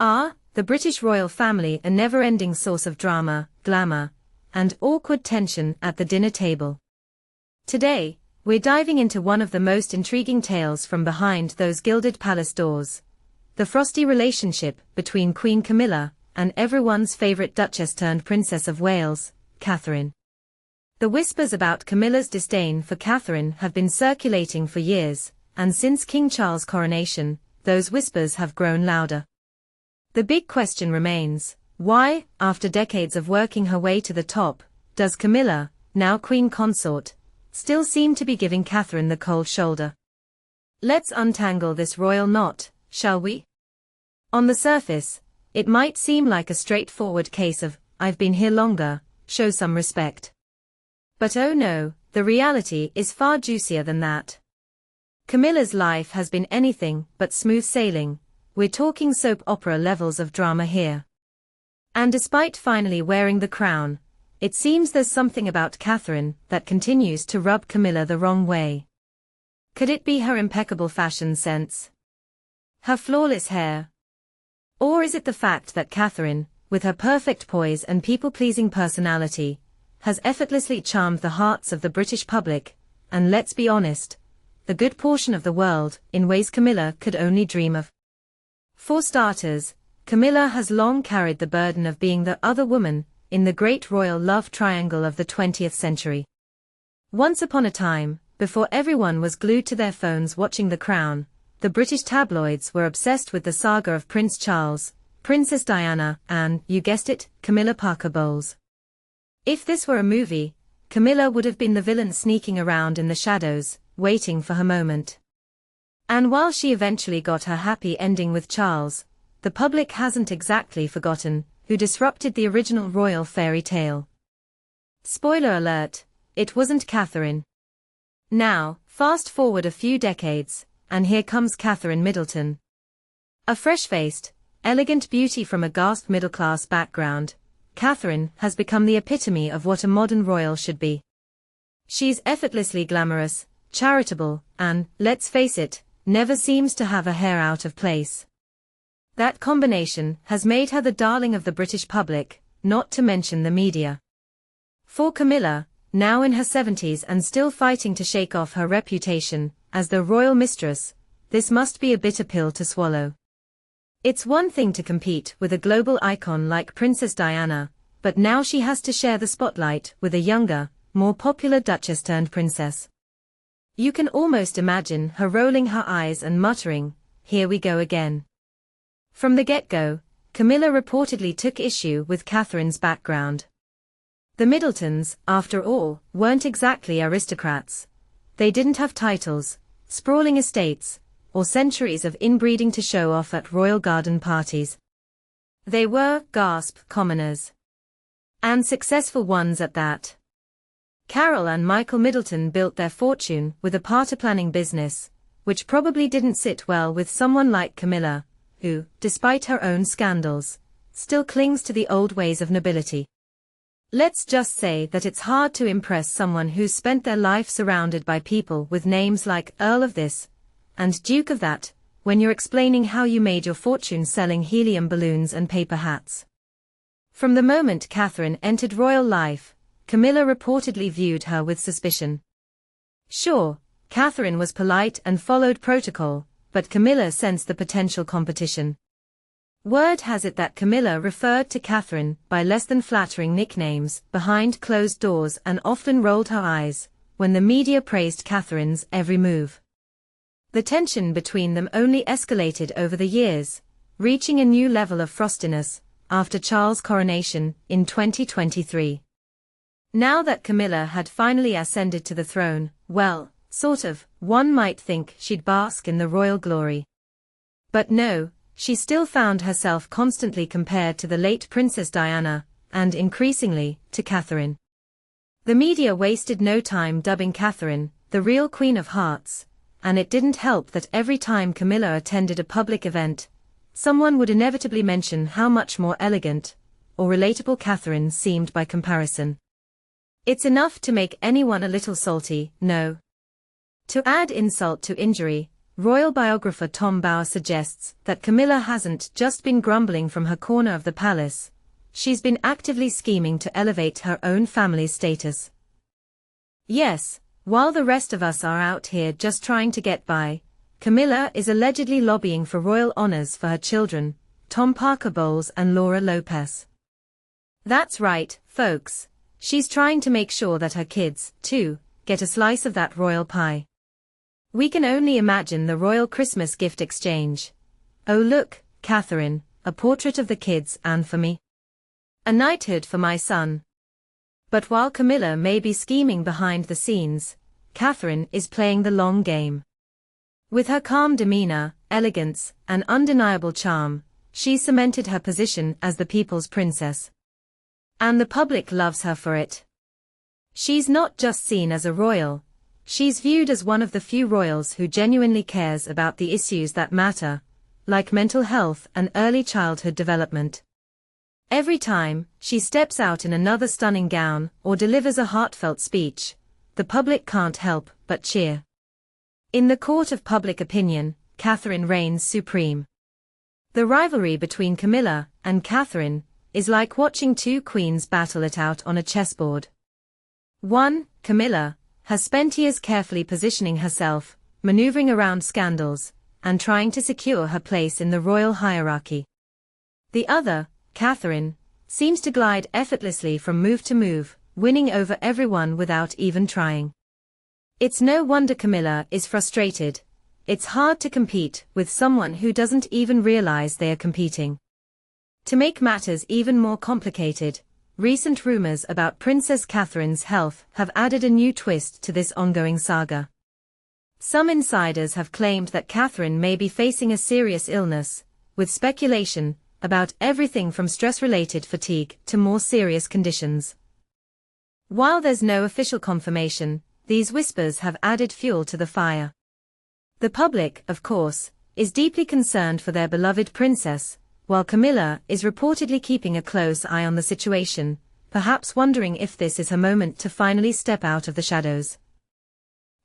The British royal family, a never-ending source of drama, glamour, and awkward tension at the dinner table. Today, we're diving into one of the most intriguing tales from behind those gilded palace doors. The frosty relationship between Queen Camilla and everyone's favorite Duchess turned Princess of Wales, Catherine. The whispers about Camilla's disdain for Catherine have been circulating for years, and since King Charles' coronation, those whispers have grown louder. The big question remains, why, after decades of working her way to the top, does Camilla, now Queen Consort, still seem to be giving Catherine the cold shoulder? Let's untangle this royal knot, shall we? On the surface, it might seem like a straightforward case of, I've been here longer, show some respect. But oh no, the reality is far juicier than that. Camilla's life has been anything but smooth sailing. We're talking soap opera levels of drama here. And despite finally wearing the crown, it seems there's something about Catherine that continues to rub Camilla the wrong way. Could it be her impeccable fashion sense? Her flawless hair? Or is it the fact that Catherine, with her perfect poise and people-pleasing personality, has effortlessly charmed the hearts of the British public, and let's be honest, the good portion of the world, in ways Camilla could only dream of? For starters, Camilla has long carried the burden of being the other woman in the great royal love triangle of the 20th century. Once upon a time, before everyone was glued to their phones watching The Crown, the British tabloids were obsessed with the saga of Prince Charles, Princess Diana, and, you guessed it, Camilla Parker Bowles. If this were a movie, Camilla would have been the villain sneaking around in the shadows, waiting for her moment. And while she eventually got her happy ending with Charles, the public hasn't exactly forgotten who disrupted the original royal fairy tale. Spoiler alert, it wasn't Catherine. Now, fast forward a few decades, and here comes Catherine Middleton. A fresh-faced, elegant beauty from a gasped middle-class background, Catherine has become the epitome of what a modern royal should be. She's effortlessly glamorous, charitable, and, let's face it, never seems to have a hair out of place. That combination has made her the darling of the British public, not to mention the media. For Camilla, now in her 70s and still fighting to shake off her reputation as the royal mistress, this must be a bitter pill to swallow. It's one thing to compete with a global icon like Princess Diana, but now she has to share the spotlight with a younger, more popular Duchess turned princess. You can almost imagine her rolling her eyes and muttering, "Here we go again." From the get-go, Camilla reportedly took issue with Catherine's background. The Middletons, after all, weren't exactly aristocrats. They didn't have titles, sprawling estates, or centuries of inbreeding to show off at royal garden parties. They were, commoners. And successful ones at that. Carol and Michael Middleton built their fortune with a party-planning business, which probably didn't sit well with someone like Camilla, who, despite her own scandals, still clings to the old ways of nobility. Let's just say that it's hard to impress someone who's spent their life surrounded by people with names like Earl of this and Duke of that, when you're explaining how you made your fortune selling helium balloons and paper hats. From the moment Catherine entered royal life, Camilla reportedly viewed her with suspicion. Sure, Catherine was polite and followed protocol, but Camilla sensed the potential competition. Word has it that Camilla referred to Catherine by less than flattering nicknames behind closed doors and often rolled her eyes when the media praised Catherine's every move. The tension between them only escalated over the years, reaching a new level of frostiness after Charles' coronation in 2023. Now that Camilla had finally ascended to the throne, well, sort of, one might think she'd bask in the royal glory. But no, she still found herself constantly compared to the late Princess Diana, and increasingly, to Catherine. The media wasted no time dubbing Catherine the real Queen of Hearts, and it didn't help that every time Camilla attended a public event, someone would inevitably mention how much more elegant or relatable Catherine seemed by comparison. It's enough to make anyone a little salty, no? To add insult to injury, royal biographer Tom Bower suggests that Camilla hasn't just been grumbling from her corner of the palace, she's been actively scheming to elevate her own family's status. Yes, while the rest of us are out here just trying to get by, Camilla is allegedly lobbying for royal honors for her children, Tom Parker Bowles and Laura Lopez. That's right, folks. She's trying to make sure that her kids, too, get a slice of that royal pie. We can only imagine the royal Christmas gift exchange. Oh look, Catherine, a portrait of the kids and for me. A knighthood for my son. But while Camilla may be scheming behind the scenes, Catherine is playing the long game. With her calm demeanor, elegance, and undeniable charm, she cemented her position as the people's princess. And the public loves her for it. She's not just seen as a royal, she's viewed as one of the few royals who genuinely cares about the issues that matter, like mental health and early childhood development. Every time she steps out in another stunning gown or delivers a heartfelt speech, the public can't help but cheer. In the court of public opinion, Catherine reigns supreme. The rivalry between Camilla and Catherine is like watching two queens battle it out on a chessboard. 1. Camilla has spent years carefully positioning herself, maneuvering around scandals, and trying to secure her place in the royal hierarchy. The other, Catherine, seems to glide effortlessly from move to move, winning over everyone without even trying. It's no wonder Camilla is frustrated. It's hard to compete with someone who doesn't even realize they are competing. To make matters even more complicated, recent rumors about Princess Catherine's health have added a new twist to this ongoing saga. Some insiders have claimed that Catherine may be facing a serious illness, with speculation about everything from stress-related fatigue to more serious conditions. While there's no official confirmation, these whispers have added fuel to the fire. The public, of course, is deeply concerned for their beloved princess, while Camilla is reportedly keeping a close eye on the situation, perhaps wondering if this is her moment to finally step out of the shadows.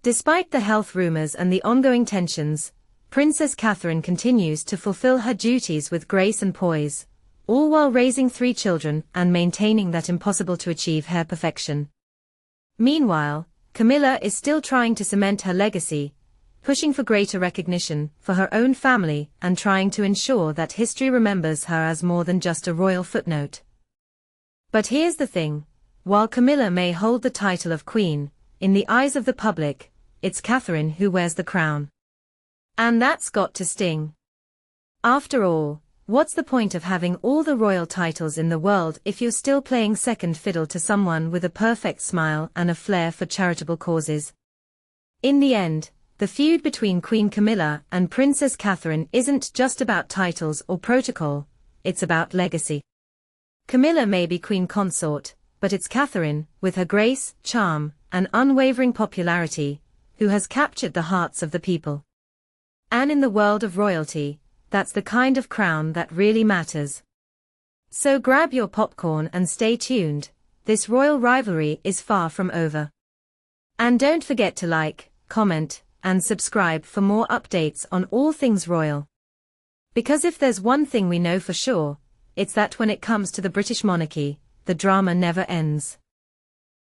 Despite the health rumors and the ongoing tensions, Princess Catherine continues to fulfill her duties with grace and poise, all while raising 3 children and maintaining that impossible-to-achieve hair perfection. Meanwhile, Camilla is still trying to cement her legacy, pushing for greater recognition for her own family and trying to ensure that history remembers her as more than just a royal footnote. But here's the thing, while Camilla may hold the title of queen, in the eyes of the public, it's Catherine who wears the crown. And that's got to sting. After all, what's the point of having all the royal titles in the world if you're still playing second fiddle to someone with a perfect smile and a flair for charitable causes? In the end, the feud between Queen Camilla and Princess Catherine isn't just about titles or protocol, it's about legacy. Camilla may be queen consort, but it's Catherine, with her grace, charm, and unwavering popularity, who has captured the hearts of the people. And in the world of royalty, that's the kind of crown that really matters. So grab your popcorn and stay tuned, this royal rivalry is far from over. And don't forget to like, comment, and subscribe for more updates on all things royal. Because if there's one thing we know for sure, it's that when it comes to the British monarchy, the drama never ends.